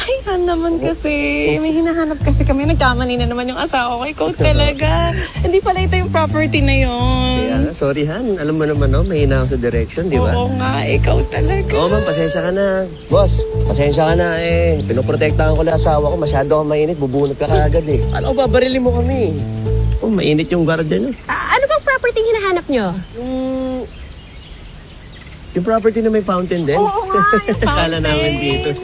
Yan naman kasi. May hinahanap kasi kami. Nagkamali na naman yung asawa ko. Ikaw talaga. Hindi pala ito yung property na yun. Kaya nga, sorry Han. Alam mo naman, no? Mahina ako sa direction, di ba? Oo nga, ikaw talaga. Oo, ma'am, pasensya ka na. Boss, pasensya ka na eh. Pinoprotektahan ko na asawa ko. Masyado kang mainit. Bubunot ka kaagad eh. Alam ko, babarilin mo kami. Oh, mainit yung guardian eh. Ano bang property hinahanap nyo? Yung property na may fountain din. Oo nga, yung Kala namin dito.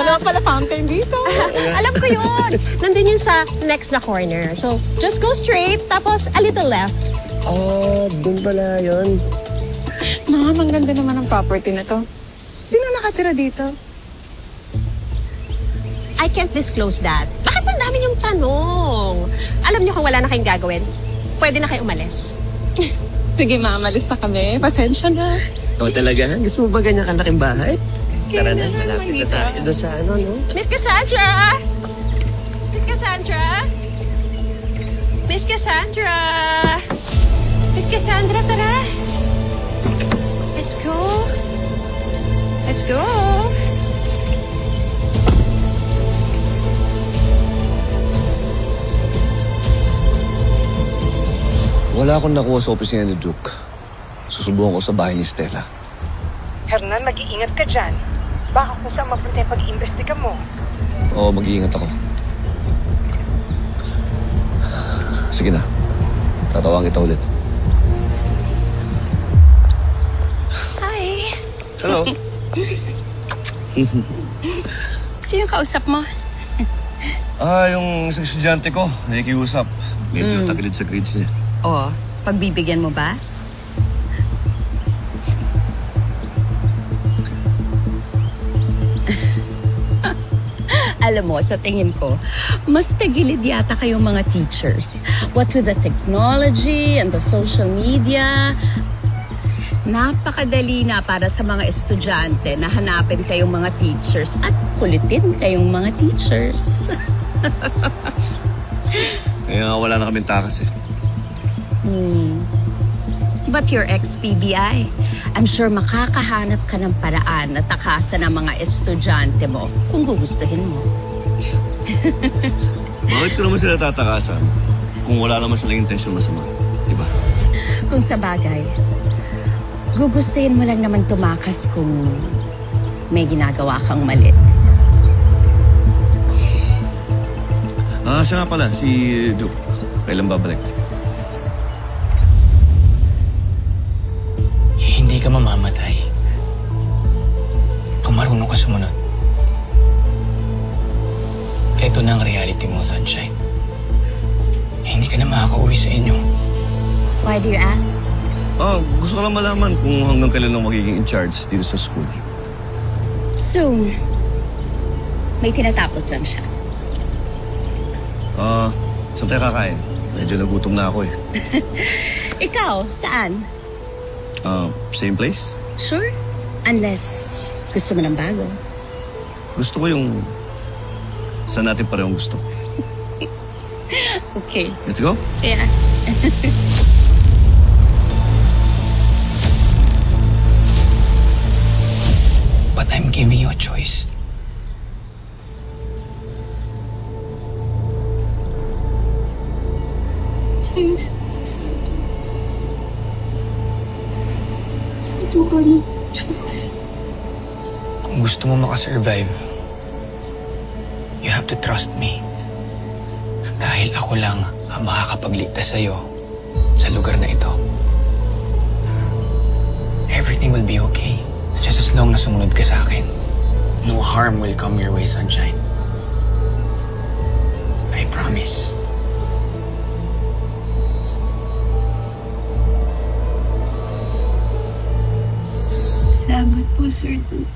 Dalawa pala fountain dito. Alam ko yun. Nandun yun sa next na corner. So, just go straight, tapos a little left. Dun pala yun. Ma'am, ang ganda naman ng property na to. Sino nakatira dito? I can't disclose that. Bakit ang dami niyong tanong? Alam niyo kung wala na kayong gagawin, pwede na kayo umalis. Sige, ma'am, alis na kami. Pasensya na. Oo talaga, Han? Gusto mo ba ganyan kalaking bahay? Tara na, Kaya malapit na dito. tayo doon sa ano, no? Miss Cassandra! Miss Cassandra! Miss Cassandra! Miss Cassandra, tara! Let's go! Let's go! Wala akong nakuha sa opisina ni Duke. Susubukan ko sa bahay ni Stella. Hernan, mag-iingat ka dyan. Baka kung saan mapunta yung pag-iimbestiga mo. Oo, mag-iingat ako. Sige na. Tatawagin kita ulit. Hi! Hello. Sino kausap mo? Yung isang estudyante ko, nakikiusap. Medyo tagilid sa grades niya. O, pagbibigyan mo ba? Alam mo, sa tingin ko, mas tagilid yata kayong mga teachers. What with the technology and the social media, napakadali na para sa mga estudyante na hanapin kayong mga teachers at kulitin kayong mga teachers. Kaya wala na kaming takas eh. But your ex-PBI, I'm sure makakahanap ka ng paraan na takasan ng mga estudyante mo kung gugustuhin mo. Bakit ko naman sila tatakasan kung wala naman silang intensyon masama? Diba? Kung sa bagay, gugustuhin mo lang naman tumakas kung may ginagawa kang mali. Siya nga pala, si Duke. Kailan babalik? Hindi ka mamamatay kung marunong ka sumunod. Ito na ang reality mo, Sunshine. Hindi ka na makaka-uwi sa inyo. Why do you ask? Gusto ko lang malaman kung hanggang kailan lang magiging in charge dito sa school. Soon. May tinatapos lang siya. Saan tayo kakain? Medyo nagutom na ako eh. Ikaw, saan? Same place? Sure. Unless gusto mo ng bago. Gusto ko yung saan natin parehong gusto. Okay. Let's go? Yeah. But I'm giving you a choice. Kung gusto mo makasurvive, you have to trust me. Dahil ako lang ang makakapagligtas sa'yo sa lugar na ito. Everything will be okay. Just as long na sumunod ka sa akin. No harm will come your way, Sunshine. I promise. Salamat po, Sir Duke.